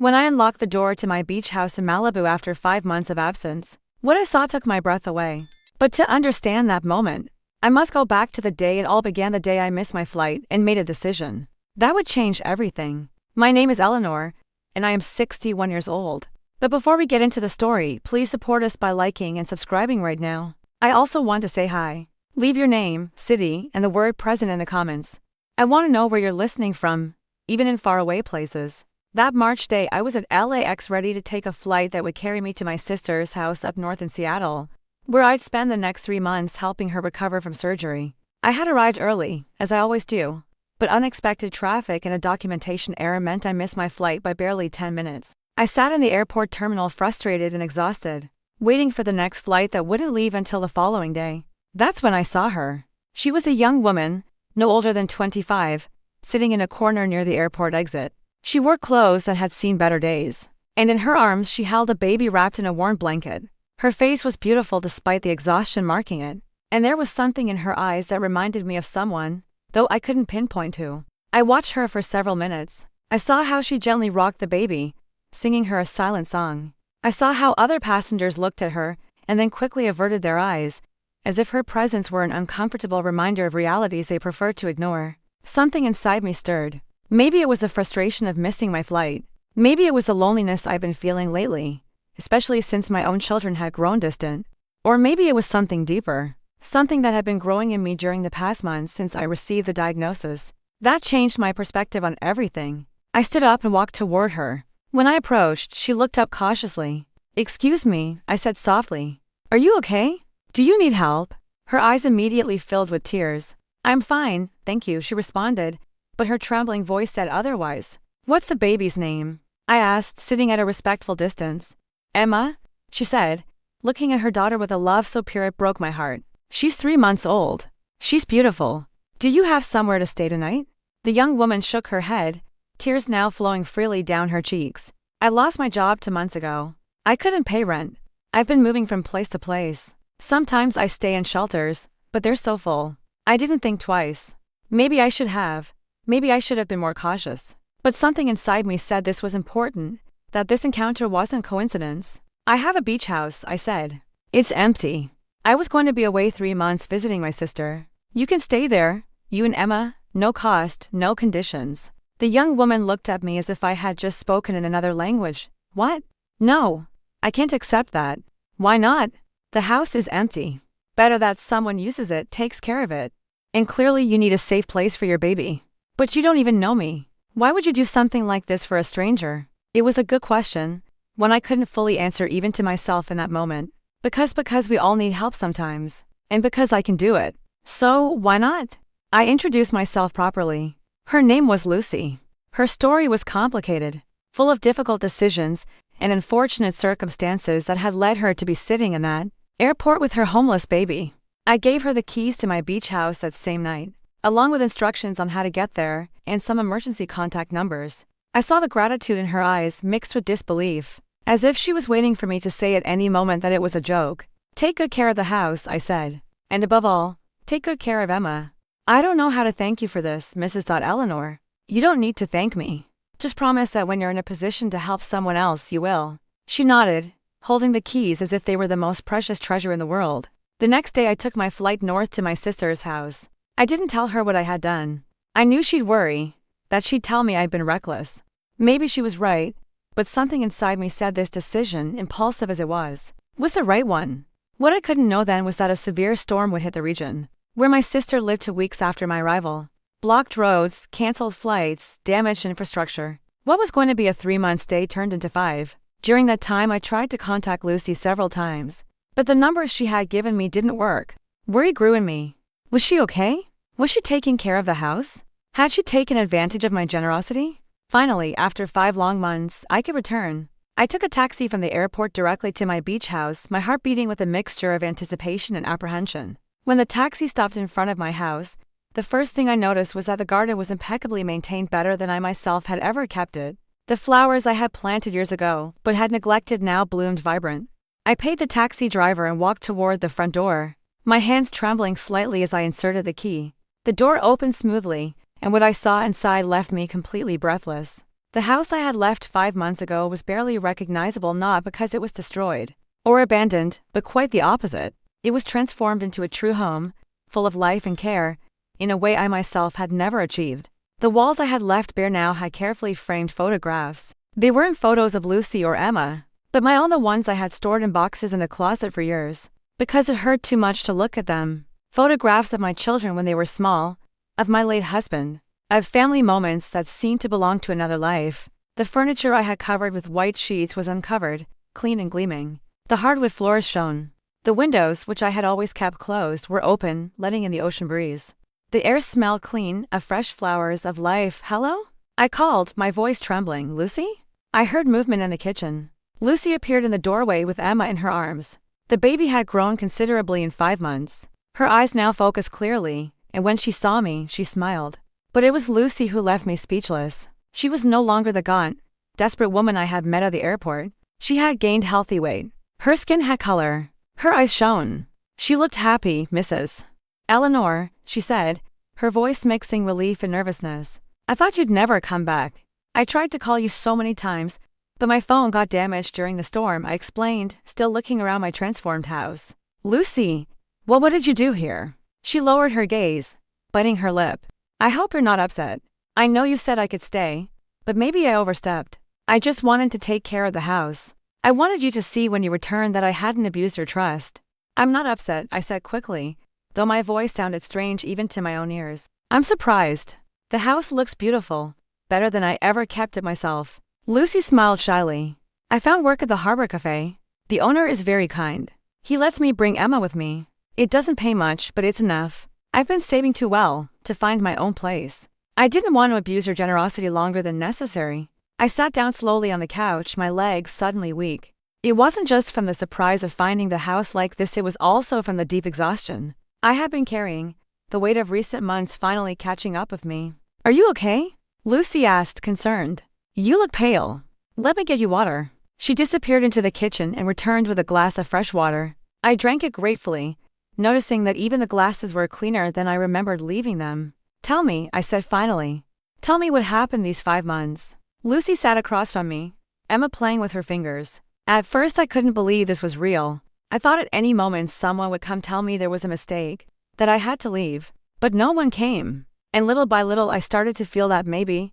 When I unlocked the door to my beach house in Malibu after 5 months of absence, what I saw took my breath away. But to understand that moment, I must go back to the day it all began, the day I missed my flight and made a decision that would change everything. My name is Eleanor, and I am 61 years old. But before we get into the story, please support us by liking and subscribing right now. I also want to say hi. Leave your name, city, and the word present in the comments. I want to know where you're listening from, even in faraway places. That March day, I was at LAX ready to take a flight that would carry me to my sister's house up north in Seattle, where I'd spend the next 3 months helping her recover from surgery. I had arrived early, as I always do, but unexpected traffic and a documentation error meant I missed my flight by barely 10 minutes. I sat in the airport terminal frustrated and exhausted, waiting for the next flight that wouldn't leave until the following day. That's when I saw her. She was a young woman, no older than 25, sitting in a corner near the airport exit. She wore clothes that had seen better days, and in her arms she held a baby wrapped in a warm blanket. Her face was beautiful despite the exhaustion marking it, and there was something in her eyes that reminded me of someone, though I couldn't pinpoint who. I watched her for several minutes. I saw how she gently rocked the baby, singing her a silent song. I saw how other passengers looked at her and then quickly averted their eyes, as if her presence were an uncomfortable reminder of realities they preferred to ignore. Something inside me stirred. Maybe it was the frustration of missing my flight. Maybe it was the loneliness I've been feeling lately, especially since my own children had grown distant. Or maybe it was something deeper, something that had been growing in me during the past months since I received the diagnosis. That changed my perspective on everything. I stood up and walked toward her. When I approached, she looked up cautiously. "Excuse me," I said softly. "Are you okay? Do you need help?" Her eyes immediately filled with tears. "I'm fine, thank you," she responded, but her trembling voice said otherwise. "What's the baby's name?" I asked, sitting at a respectful distance. "Emma," she said, looking at her daughter with a love so pure it broke my heart. "She's 3 months old. She's beautiful. Do you have somewhere to stay tonight?" The young woman shook her head, tears now flowing freely down her cheeks. "I lost my job 2 months ago. I couldn't pay rent. I've been moving from place to place. Sometimes I stay in shelters, but they're so full." I didn't think twice. Maybe I should have. Maybe I should have been more cautious. But something inside me said this was important, that this encounter wasn't coincidence. "I have a beach house," I said. "It's empty. I was going to be away 3 months visiting my sister. You can stay there, you and Emma, no cost, no conditions." The young woman looked at me as if I had just spoken in another language. "What? No. I can't accept that." "Why not? The house is empty. Better that someone uses it, takes care of it. And clearly you need a safe place for your baby. But you don't even know me. Why would you do something like this for a stranger?" It was a good question, one I couldn't fully answer even to myself in that moment. Because we all need help sometimes. And because I can do it. So, why not? I introduced myself properly. Her name was Lucy. Her story was complicated, full of difficult decisions and unfortunate circumstances that had led her to be sitting in that airport with her homeless baby. I gave her the keys to my beach house that same night, along with instructions on how to get there and some emergency contact numbers. I saw the gratitude in her eyes mixed with disbelief, as if she was waiting for me to say at any moment that it was a joke. "Take good care of the house," I said. "And above all, take good care of Emma." "I don't know how to thank you for this, Mrs. Eleanor." "You don't need to thank me. Just promise that when you're in a position to help someone else, you will." She nodded, holding the keys as if they were the most precious treasure in the world. The next day I took my flight north to my sister's house. I didn't tell her what I had done. I knew she'd worry, that she'd tell me I'd been reckless. Maybe she was right, but something inside me said this decision, impulsive as it was the right one. What I couldn't know then was that a severe storm would hit the region, where my sister lived 2 weeks after my arrival. Blocked roads, canceled flights, damaged infrastructure. What was going to be a 3-month stay turned into 5. During that time I tried to contact Lucy several times, but the numbers she had given me didn't work. Worry grew in me. Was she okay? Was she taking care of the house? Had she taken advantage of my generosity? Finally, after 5 long months, I could return. I took a taxi from the airport directly to my beach house, my heart beating with a mixture of anticipation and apprehension. When the taxi stopped in front of my house, the first thing I noticed was that the garden was impeccably maintained, better than I myself had ever kept it. The flowers I had planted years ago, but had neglected, now bloomed vibrant. I paid the taxi driver and walked toward the front door, my hands trembling slightly as I inserted the key. The door opened smoothly, and what I saw inside left me completely breathless. The house I had left 5 months ago was barely recognizable, not because it was destroyed or abandoned, but quite the opposite. It was transformed into a true home, full of life and care, in a way I myself had never achieved. The walls I had left bare now had carefully framed photographs. They weren't photos of Lucy or Emma, but my own, the ones I had stored in boxes in the closet for years, because it hurt too much to look at them. Photographs of my children when they were small, of my late husband, of family moments that seemed to belong to another life. The furniture I had covered with white sheets was uncovered, clean and gleaming. The hardwood floors shone. The windows, which I had always kept closed, were open, letting in the ocean breeze. The air smelled clean, of fresh flowers, of life. "Hello?" I called, my voice trembling. "Lucy?" I heard movement in the kitchen. Lucy appeared in the doorway with Emma in her arms. The baby had grown considerably in 5 months. Her eyes now focused clearly, and when she saw me, she smiled. But it was Lucy who left me speechless. She was no longer the gaunt, desperate woman I had met at the airport. She had gained healthy weight. Her skin had color. Her eyes shone. She looked happy. "Mrs. Eleanor," she said, her voice mixing relief and nervousness. "I thought you'd never come back. I tried to call you so many times, but my phone got damaged during the storm," I explained, still looking around my transformed house. "Lucy, well, what did you do here?" She lowered her gaze, biting her lip. "I hope you're not upset. I know you said I could stay, but maybe I overstepped. I just wanted to take care of the house. I wanted you to see when you returned that I hadn't abused your trust." "I'm not upset," I said quickly, though my voice sounded strange even to my own ears. "I'm surprised. The house looks beautiful, better than I ever kept it myself." Lucy smiled shyly. "I found work at the Harbor Cafe. The owner is very kind. He lets me bring Emma with me. It doesn't pay much, but it's enough. I've been saving too well to find my own place." I didn't want to abuse her generosity longer than necessary. I sat down slowly on the couch, my legs suddenly weak. It wasn't just from the surprise of finding the house like this, it was also from the deep exhaustion I had been carrying, the weight of recent months finally catching up with me. "Are you okay?" Lucy asked, concerned. "You look pale. Let me get you water." She disappeared into the kitchen and returned with a glass of fresh water. I drank it gratefully, noticing that even the glasses were cleaner than I remembered leaving them. "Tell me," I said finally. "Tell me what happened these 5 months." Lucy sat across from me, Emma playing with her fingers. At first I couldn't believe this was real. I thought at any moment someone would come tell me there was a mistake, that I had to leave. But no one came. And little by little I started to feel that maybe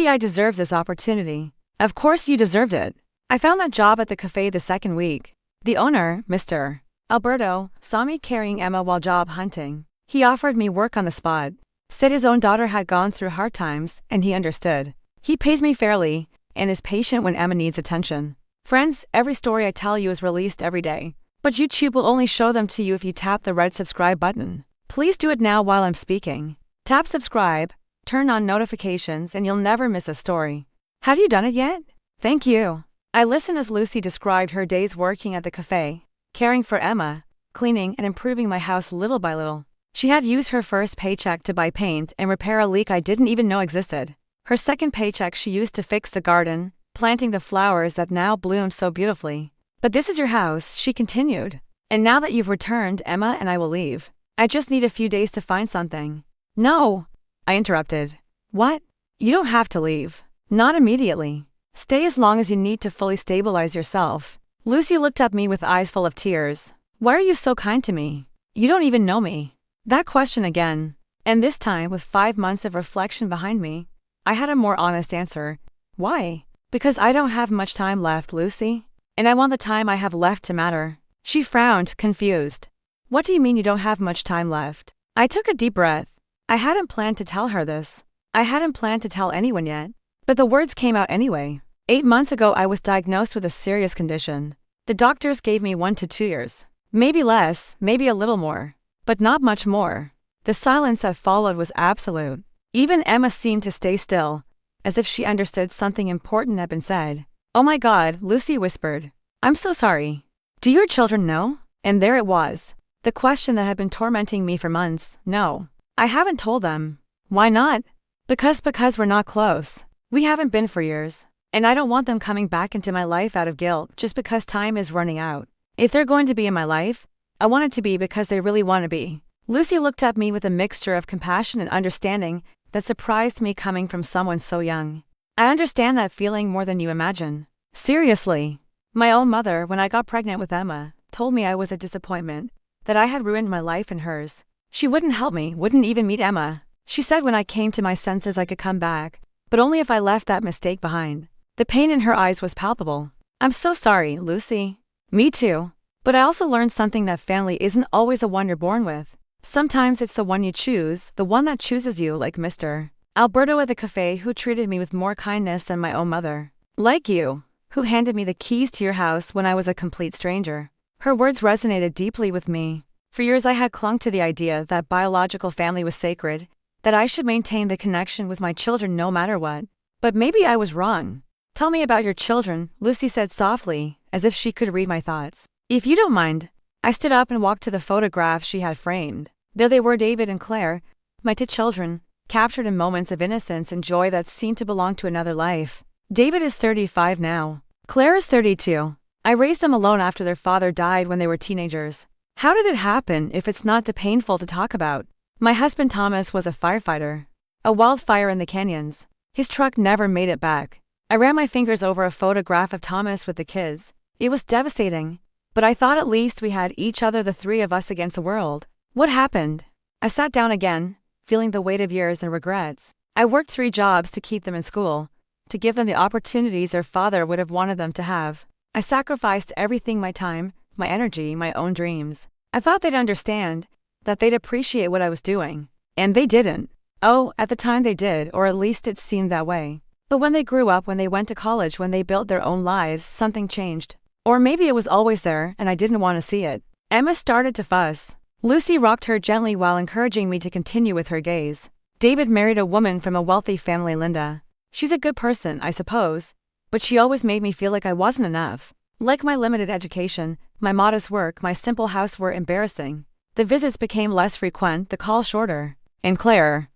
I deserved this opportunity. "Of course you deserved it. I found that job at the cafe the second week. The owner, Mr. Alberto, saw me carrying Emma while job hunting. He offered me work on the spot. Said his own daughter had gone through hard times, and he understood. He pays me fairly, and is patient when Emma needs attention. Friends, every story I tell you is released every day, but YouTube will only show them to you if you tap the red subscribe button. Please do it now while I'm speaking. Tap subscribe, turn on notifications, and you'll never miss a story. Have you done it yet? Thank you." I listened as Lucy described her days working at the cafe, caring for Emma, cleaning and improving my house little by little. She had used her first paycheck to buy paint and repair a leak I didn't even know existed. Her second paycheck she used to fix the garden, planting the flowers that now bloomed so beautifully. "But this is your house," she continued. "And now that you've returned, Emma and I will leave. I just need a few days to find something." "No," I interrupted. "What? You don't have to leave. Not immediately. Stay as long as you need to fully stabilize yourself." Lucy looked at me with eyes full of tears. "Why are you so kind to me? You don't even know me." That question again. And this time, with 5 months of reflection behind me, I had a more honest answer. "Why?" "Because I don't have much time left, Lucy. And I want the time I have left to matter." She frowned, confused. "What do you mean you don't have much time left?" I took a deep breath. I hadn't planned to tell her this. I hadn't planned to tell anyone yet. But the words came out anyway. 8 months ago I was diagnosed with a serious condition. The doctors gave me 1 to 2 years. Maybe less, maybe a little more. But not much more. The silence that followed was absolute. Even Emma seemed to stay still, as if she understood something important had been said. "Oh my God," Lucy whispered. "I'm so sorry. Do your children know?" And there it was. The question that had been tormenting me for months. "No. I haven't told them." "Why not?" Because we're not close. We haven't been for years. And I don't want them coming back into my life out of guilt just because time is running out. If they're going to be in my life, I want it to be because they really want to be." Lucy looked at me with a mixture of compassion and understanding that surprised me coming from someone so young. I understand that feeling more than you imagine. Seriously. My own mother, when I got pregnant with Emma, told me I was a disappointment, that I had ruined my life and hers. She wouldn't help me, wouldn't even meet Emma. She said when I came to my senses I could come back, but only if I left that mistake behind. The pain in her eyes was palpable. I'm so sorry, Lucy. Me too. But I also learned something, that family isn't always the one you're born with. Sometimes it's the one you choose, the one that chooses you, like Mr. Alberto at the cafe, who treated me with more kindness than my own mother. Like you, who handed me the keys to your house when I was a complete stranger. Her words resonated deeply with me. For years I had clung to the idea that biological family was sacred, that I should maintain the connection with my children no matter what. But maybe I was wrong. Tell me about your children, Lucy said softly, as if she could read my thoughts. If you don't mind. I stood up and walked to the photographs she had framed. There they were, David and Claire, my two children, captured in moments of innocence and joy that seemed to belong to another life. David is 35 now. Claire is 32. I raised them alone after their father died when they were teenagers. How did it happen if it's not too painful to talk about? My husband Thomas was a firefighter. A wildfire in the canyons. His truck never made it back. I ran my fingers over a photograph of Thomas with the kids. It was devastating. But I thought at least we had each other, the three of us against the world. What happened? I sat down again, feeling the weight of years and regrets. I worked 3 jobs to keep them in school, to give them the opportunities their father would have wanted them to have. I sacrificed everything, my time, my energy, my own dreams. I thought they'd understand, that they'd appreciate what I was doing. And they didn't. Oh, at the time they did, or at least it seemed that way. But when they grew up, when they went to college, when they built their own lives, something changed. Or maybe it was always there, and I didn't want to see it. Emma started to fuss. Lucy rocked her gently while encouraging me to continue with her gaze. David married a woman from a wealthy family, Linda. She's a good person, I suppose, but she always made me feel like I wasn't enough. Like my limited education, my modest work, my simple house were embarrassing. The visits became less frequent, the calls shorter. And Claire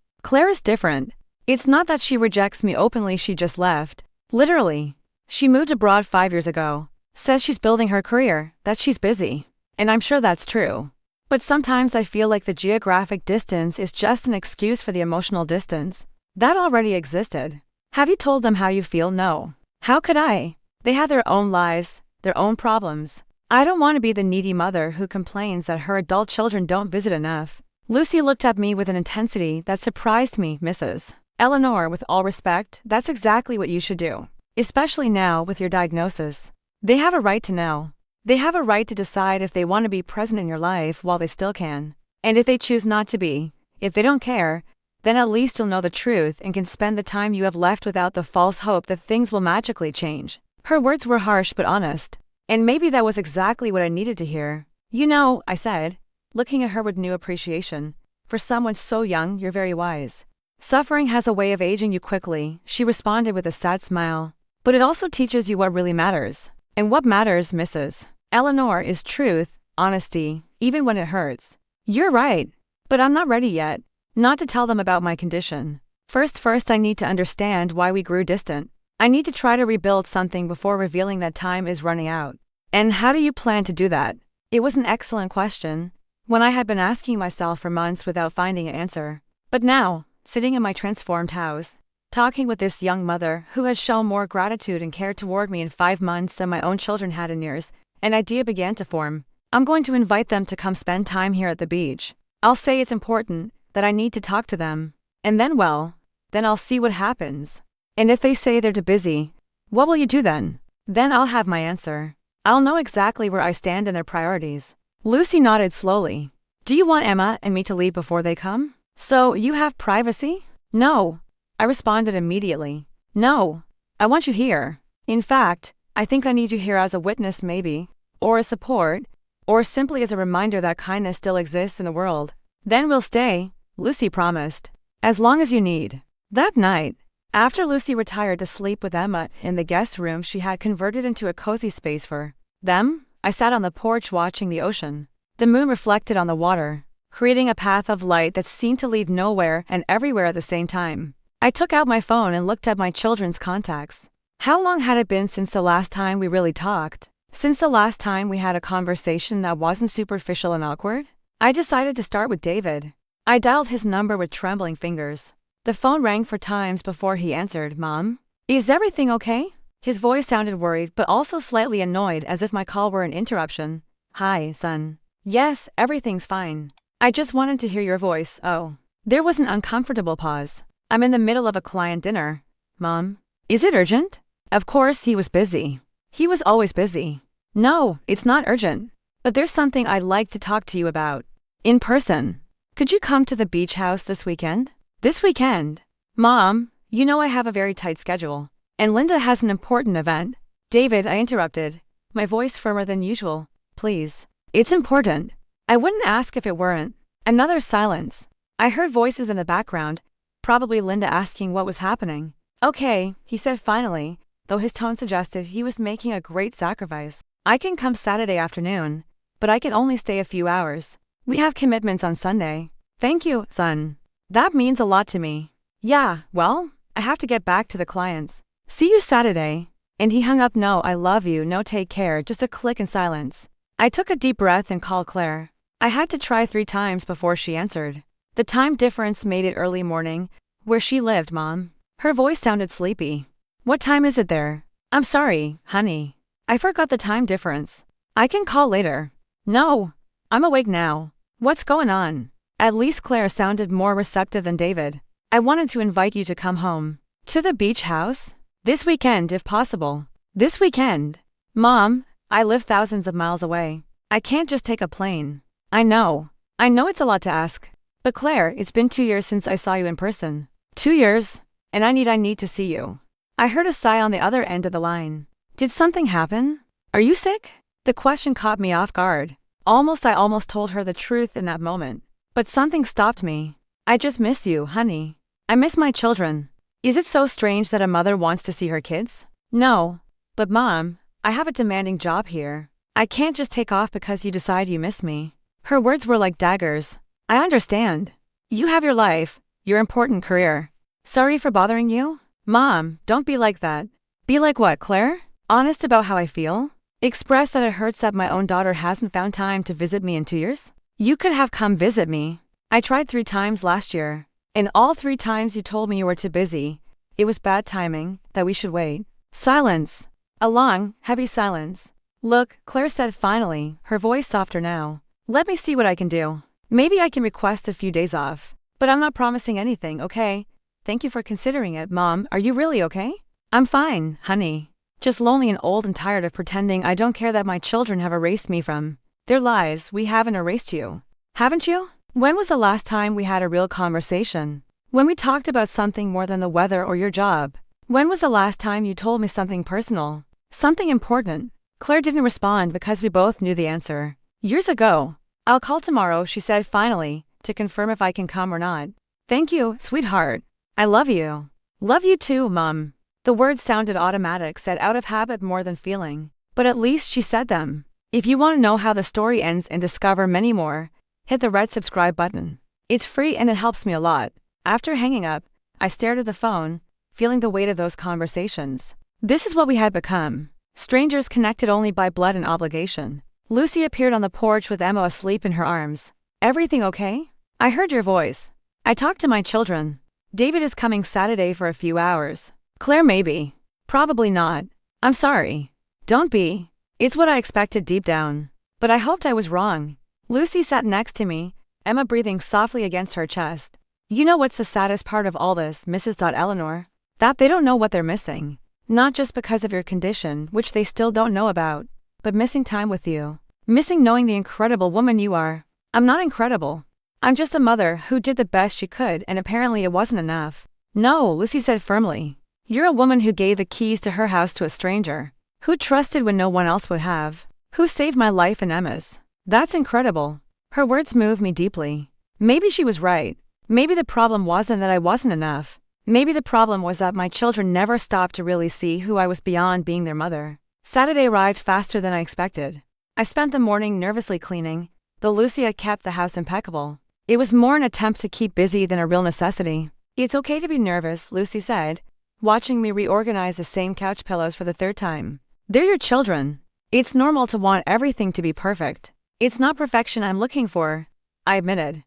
is different. It's not that she rejects me openly, she just left. Literally. She moved abroad 5 years ago. Says she's building her career, that she's busy. And I'm sure that's true. But sometimes I feel like the geographic distance is just an excuse for the emotional distance. That already existed. Have you told them how you feel? No. How could I? They have their own lives, their own problems. I don't want to be the needy mother who complains that her adult children don't visit enough. Lucy looked at me with an intensity that surprised me. Mrs. Eleanor, with all respect, that's exactly what you should do. Especially now with your diagnosis. They have a right to know. They have a right to decide if they want to be present in your life while they still can. And if they choose not to be, if they don't care, then at least you'll know the truth and can spend the time you have left without the false hope that things will magically change. Her words were harsh but honest. And maybe that was exactly what I needed to hear. You know, I said, looking at her with new appreciation. For someone so young, you're very wise. Suffering has a way of aging you quickly, she responded with a sad smile. But it also teaches you what really matters. And what matters, Mrs. Eleanor, is truth, honesty, even when it hurts. You're right. But I'm not ready yet. Not to tell them about my condition. First I need to understand why we grew distant. I need to try to rebuild something before revealing that time is running out. And how do you plan to do that? It was an excellent question, one I had been asking myself for months without finding an answer. But now, sitting in my transformed house, talking with this young mother who had shown more gratitude and care toward me in 5 months than my own children had in years, an idea began to form. I'm going to invite them to come spend time here at the beach. I'll say it's important, that I need to talk to them. And then, well, then I'll see what happens. And if they say they're too busy, what will you do then? Then I'll have my answer. I'll know exactly where I stand in their priorities. Lucy nodded slowly. Do you want Emma and me to leave before they come? So you have privacy? No. I responded immediately. No. I want you here. In fact, I think I need you here as a witness maybe, or a support, or simply as a reminder that kindness still exists in the world. Then we'll stay, Lucy promised. As long as you need. That night, after Lucy retired to sleep with Emma in the guest room she had converted into a cozy space for them, I sat on the porch watching the ocean. The moon reflected on the water, creating a path of light that seemed to lead nowhere and everywhere at the same time. I took out my phone and looked at my children's contacts. How long had it been since the last time we really talked? Since the last time we had a conversation that wasn't superficial and awkward? I decided to start with David. I dialed his number with trembling fingers. The phone rang 4 times before he answered. Mom? Is everything okay? His voice sounded worried but also slightly annoyed, as if my call were an interruption. Hi, son. Yes, everything's fine. I just wanted to hear your voice. Oh. There was an uncomfortable pause. I'm in the middle of a client dinner. Mom? Is it urgent? Of course he was busy. He was always busy. No, it's not urgent. But there's something I'd like to talk to you about. In person. Could you come to the beach house this weekend? This weekend? Mom, you know I have a very tight schedule. And Linda has an important event. David, I interrupted, my voice firmer than usual. Please. It's important. I wouldn't ask if it weren't. Another silence. I heard voices in the background, probably Linda asking what was happening. Okay, he said finally, though his tone suggested he was making a great sacrifice. I can come Saturday afternoon, but I can only stay a few hours. We have commitments on Sunday. Thank you, son. That means a lot to me. Yeah, well, I have to get back to the clients. See you Saturday. And he hung up. No, I love you, no take care, just a click and silence. I took a deep breath and called Claire. I had to try 3 times before she answered. The time difference made it early morning, where she lived, Mom. Her voice sounded sleepy. What time is it there? I'm sorry, honey. I forgot the time difference. I can call later. No, I'm awake now. What's going on? At least Claire sounded more receptive than David. I wanted to invite you to come home. To the beach house? This weekend if possible. This weekend? Mom, I live thousands of miles away. I can't just take a plane. I know it's a lot to ask. But Claire, it's been 2 years since I saw you in person. 2 years? And I need to see you. I heard a sigh on the other end of the line. Did something happen? Are you sick? The question caught me off guard. I almost told her the truth in that moment. But something stopped me. I just miss you, honey. I miss my children. Is it so strange that a mother wants to see her kids? No. But Mom, I have a demanding job here. I can't just take off because you decide you miss me. Her words were like daggers. I understand. You have your life, your important career. Sorry for bothering you? Mom, don't be like that. Be like what, Claire? Honest about how I feel? Express that it hurts that my own daughter hasn't found time to visit me in 2 years? You could have come visit me. I tried 3 times last year. And all 3 times you told me you were too busy. It was bad timing, that we should wait. Silence. A long, heavy silence. Look, Claire said finally, her voice softer now. Let me see what I can do. Maybe I can request a few days off. But I'm not promising anything, okay? Thank you for considering it, Mom. Are you really okay? I'm fine, honey. Just lonely and old and tired of pretending I don't care that my children have erased me from their lives. We haven't erased you. Haven't you? When was the last time we had a real conversation? When we talked about something more than the weather or your job? When was the last time you told me something personal? Something important? Claire didn't respond because we both knew the answer. Years ago. I'll call tomorrow, she said finally, to confirm if I can come or not. Thank you, sweetheart. I love you. Love you too, Mom. The words sounded automatic, said out of habit more than feeling. But at least she said them. If you want to know how the story ends and discover many more, hit the red subscribe button. It's free and it helps me a lot. After hanging up, I stared at the phone, feeling the weight of those conversations. This is what we had become. Strangers connected only by blood and obligation. Lucy appeared on the porch with Emma asleep in her arms. Everything okay? I heard your voice. I talked to my children. David is coming Saturday for a few hours. Claire, maybe. Probably not. I'm sorry. Don't be. It's what I expected deep down. But I hoped I was wrong. Lucy sat next to me, Emma breathing softly against her chest. You know what's the saddest part of all this, Mrs. Eleanor? That they don't know what they're missing. Not just because of your condition, which they still don't know about, but missing time with you. Missing knowing the incredible woman you are. I'm not incredible. I'm just a mother who did the best she could, and apparently it wasn't enough. No, Lucy said firmly. You're a woman who gave the keys to her house to a stranger. Who trusted when no one else would have. Who saved my life and Emma's. That's incredible. Her words moved me deeply. Maybe she was right. Maybe the problem wasn't that I wasn't enough. Maybe the problem was that my children never stopped to really see who I was beyond being their mother. Saturday arrived faster than I expected. I spent the morning nervously cleaning, though Lucia kept the house impeccable. It was more an attempt to keep busy than a real necessity. It's okay to be nervous, Lucy said, watching me reorganize the same couch pillows for the 3rd time. They're your children. It's normal to want everything to be perfect. It's not perfection I'm looking for, I admitted.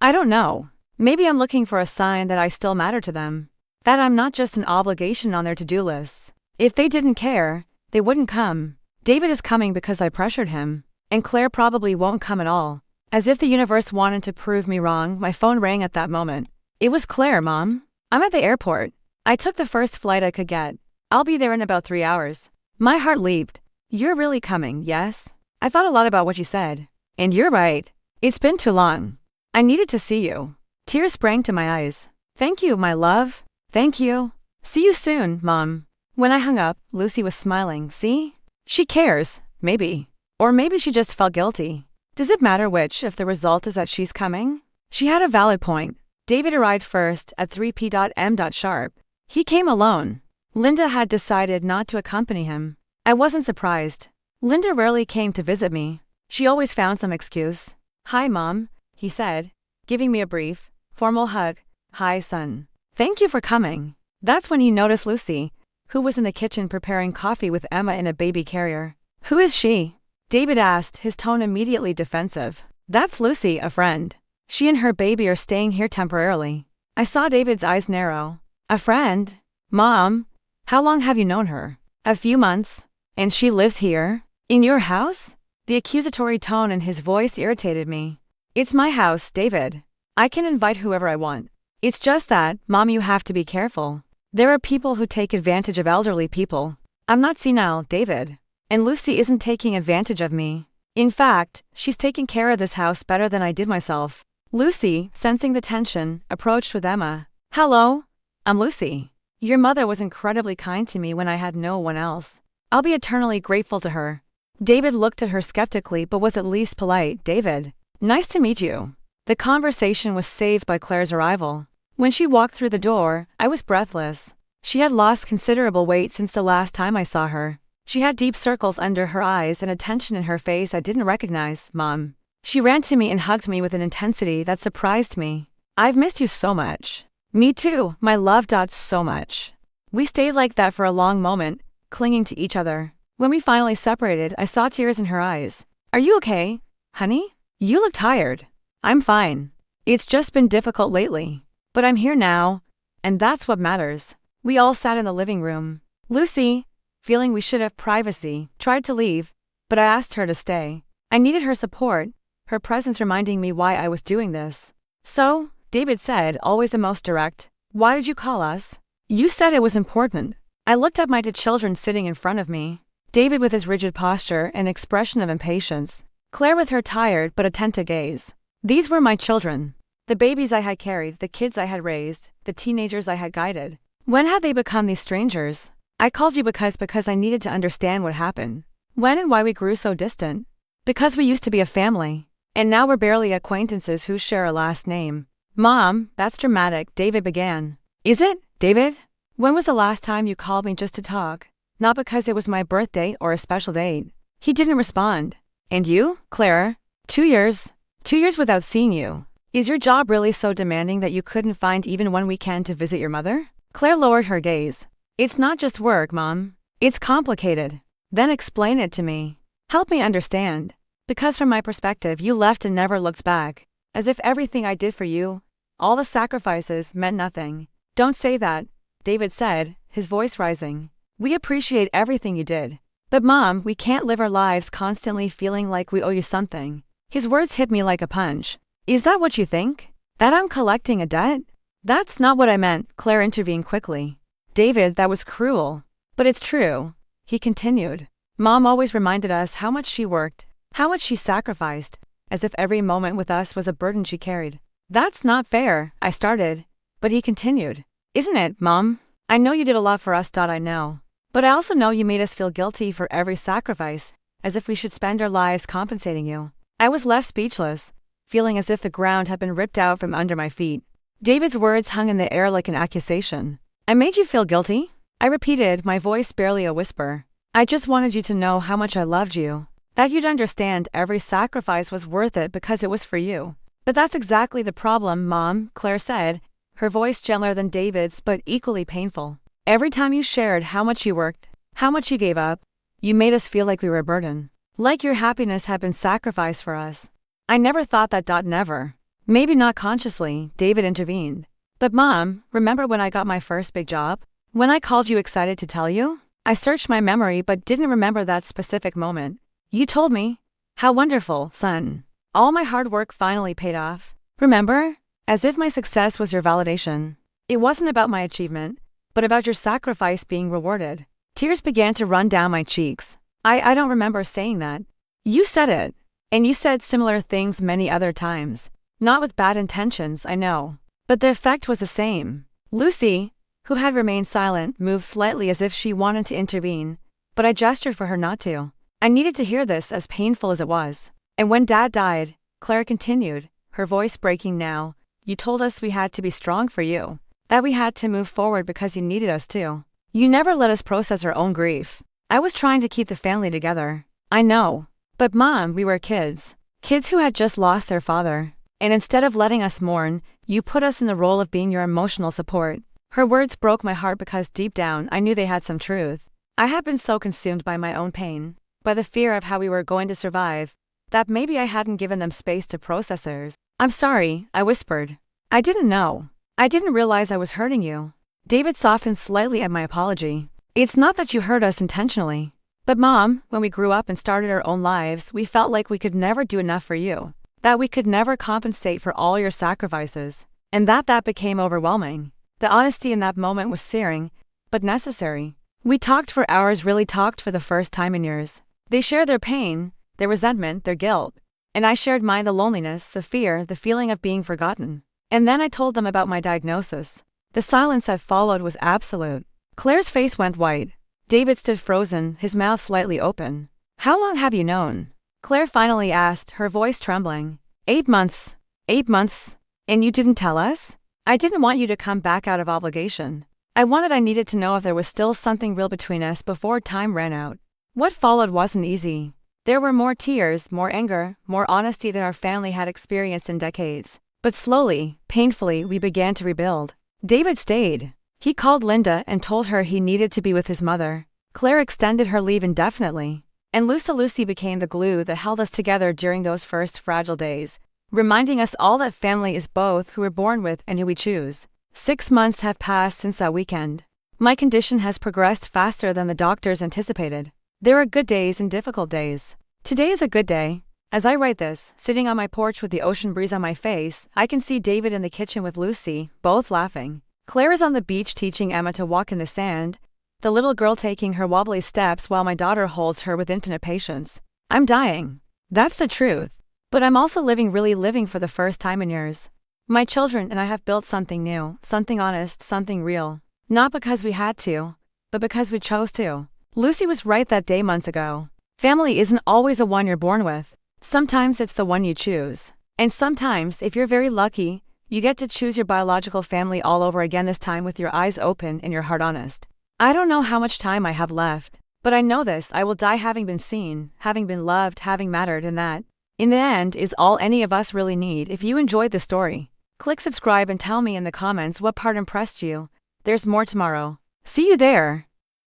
I don't know. Maybe I'm looking for a sign that I still matter to them. That I'm not just an obligation on their to-do lists. If they didn't care, they wouldn't come. David is coming because I pressured him. And Claire probably won't come at all. As if the universe wanted to prove me wrong, my phone rang at that moment. It was Claire, Mom. I'm at the airport. I took the first flight I could get. I'll be there in about 3 hours. My heart leaped. You're really coming, yes? I thought a lot about what you said. And you're right. It's been too long. I needed to see you. Tears sprang to my eyes. Thank you, my love. Thank you. See you soon, Mom. When I hung up, Lucy was smiling. See? She cares, maybe. Or maybe she just felt guilty. Does it matter which if the result is that she's coming? She had a valid point. David arrived first at 3 p.m. sharp. He came alone. Linda had decided not to accompany him. I wasn't surprised. Linda rarely came to visit me. She always found some excuse. Hi, Mom, he said, giving me a brief, formal hug. Hi, son. Thank you for coming. That's when he noticed Lucy, who was in the kitchen preparing coffee with Emma in a baby carrier. Who is she? David asked, his tone immediately defensive. That's Lucy, a friend. She and her baby are staying here temporarily. I saw David's eyes narrow. A friend? Mom, how long have you known her? A few months. And she lives here? In your house? The accusatory tone in his voice irritated me. It's my house, David. I can invite whoever I want. It's just that, Mom, you have to be careful. There are people who take advantage of elderly people. I'm not senile, David. And Lucy isn't taking advantage of me. In fact, she's taking care of this house better than I did myself. Lucy, sensing the tension, approached with Emma. Hello, I'm Lucy. Your mother was incredibly kind to me when I had no one else. I'll be eternally grateful to her. David looked at her skeptically but was at least polite. David, nice to meet you. The conversation was saved by Claire's arrival. When she walked through the door, I was breathless. She had lost considerable weight since the last time I saw her. She had deep circles under her eyes and a tension in her face I didn't recognize. Mom. She ran to me and hugged me with an intensity that surprised me. I've missed you so much. Me too, my love. So much. We stayed like that for a long moment, clinging to each other. When we finally separated, I saw tears in her eyes. Are you okay, honey? You look tired. I'm fine. It's just been difficult lately. But I'm here now, and that's what matters. We all sat in the living room. Lucy, feeling we should have privacy, tried to leave, but I asked her to stay. I needed her support, her presence reminding me why I was doing this. So, David said, always the most direct, why did you call us? You said it was important. I looked at my two children sitting in front of me. David with his rigid posture and expression of impatience. Claire with her tired but attentive gaze. These were my children. The babies I had carried, the kids I had raised, the teenagers I had guided. When had they become these strangers? I called you because I needed to understand what happened. When and why we grew so distant. Because we used to be a family. And now we're barely acquaintances who share a last name. Mom, that's dramatic, David began. Is it, David? When was the last time you called me just to talk? Not because it was my birthday or a special date. He didn't respond. And you, Claire? 2 years. 2 years without seeing you. Is your job really so demanding that you couldn't find even one weekend to visit your mother? Claire lowered her gaze. It's not just work, Mom. It's complicated. Then explain it to me. Help me understand. Because from my perspective, you left and never looked back. As if everything I did for you, all the sacrifices, meant nothing. Don't say that, David said, his voice rising. We appreciate everything you did. But Mom, we can't live our lives constantly feeling like we owe you something. His words hit me like a punch. Is that what you think? That I'm collecting a debt? That's not what I meant, Claire intervened quickly. David, that was cruel. But it's true, he continued. Mom always reminded us how much she worked, how much she sacrificed, as if every moment with us was a burden she carried. That's not fair, I started. But he continued. Isn't it, Mom? I know you did a lot for us. I know. But I also know you made us feel guilty for every sacrifice, as if we should spend our lives compensating you. I was left speechless, feeling as if the ground had been ripped out from under my feet. David's words hung in the air like an accusation. I made you feel guilty? I repeated, my voice barely a whisper. I just wanted you to know how much I loved you. That you'd understand every sacrifice was worth it because it was for you. But that's exactly the problem, Mom, Claire said, her voice gentler than David's but equally painful. Every time you shared how much you worked, how much you gave up, you made us feel like we were a burden. Like your happiness had been sacrificed for us. I never thought that. Never. Maybe not consciously, David intervened. But Mom, remember when I got my first big job? When I called you excited to tell you? I searched my memory but didn't remember that specific moment. You told me. How wonderful, son. All my hard work finally paid off. Remember? As if my success was your validation. It wasn't about my achievement, but about your sacrifice being rewarded. Tears began to run down my cheeks. I don't remember saying that. You said it. And you said similar things many other times. Not with bad intentions, I know. But the effect was the same. Lucy, who had remained silent, moved slightly as if she wanted to intervene, but I gestured for her not to. I needed to hear this, as painful as it was. And when Dad died, Claire continued, her voice breaking now, you told us we had to be strong for you. That we had to move forward because you needed us to. You never let us process our own grief. I was trying to keep the family together. I know. But Mom, we were kids. Kids who had just lost their father. And instead of letting us mourn, you put us in the role of being your emotional support. Her words broke my heart because deep down I knew they had some truth. I had been so consumed by my own pain, by the fear of how we were going to survive, that maybe I hadn't given them space to process theirs. I'm sorry, I whispered. I didn't know. I didn't realize I was hurting you. David softened slightly at my apology. It's not that you hurt us intentionally. But Mom, when we grew up and started our own lives, we felt like we could never do enough for you. That we could never compensate for all your sacrifices. And that became overwhelming. The honesty in that moment was searing, but necessary. We talked for hours, really talked for the first time in years. They shared their pain, their resentment, their guilt. And I shared mine, the loneliness, the fear, the feeling of being forgotten. And then I told them about my diagnosis. The silence that followed was absolute. Claire's face went white. David stood frozen, his mouth slightly open. How long have you known? Claire finally asked, her voice trembling. 8 months. 8 months. And you didn't tell us? I didn't want you to come back out of obligation. I needed to know if there was still something real between us before time ran out. What followed wasn't easy. There were more tears, more anger, more honesty than our family had experienced in decades. But slowly, painfully, we began to rebuild. David stayed. He called Linda and told her he needed to be with his mother. Claire extended her leave indefinitely. And Lucy became the glue that held us together during those first fragile days, reminding us all that family is both who we're born with and who we choose. 6 months have passed since that weekend. My condition has progressed faster than the doctors anticipated. There are good days and difficult days. Today is a good day. As I write this, sitting on my porch with the ocean breeze on my face, I can see David in the kitchen with Lucy, both laughing. Claire is on the beach teaching Emma to walk in the sand, the little girl taking her wobbly steps while my daughter holds her with infinite patience. I'm dying. That's the truth. But I'm also really living for the first time in years. My children and I have built something new, something honest, something real. Not because we had to, but because we chose to. Lucy was right that day months ago. Family isn't always the one you're born with. Sometimes it's the one you choose. And sometimes, if you're very lucky, you get to choose your biological family all over again, this time with your eyes open and your heart honest. I don't know how much time I have left, but I know this: I will die having been seen, having been loved, having mattered, and that, in the end, is all any of us really need. If you enjoyed the story, click subscribe and tell me in the comments what part impressed you. There's more tomorrow. See you there!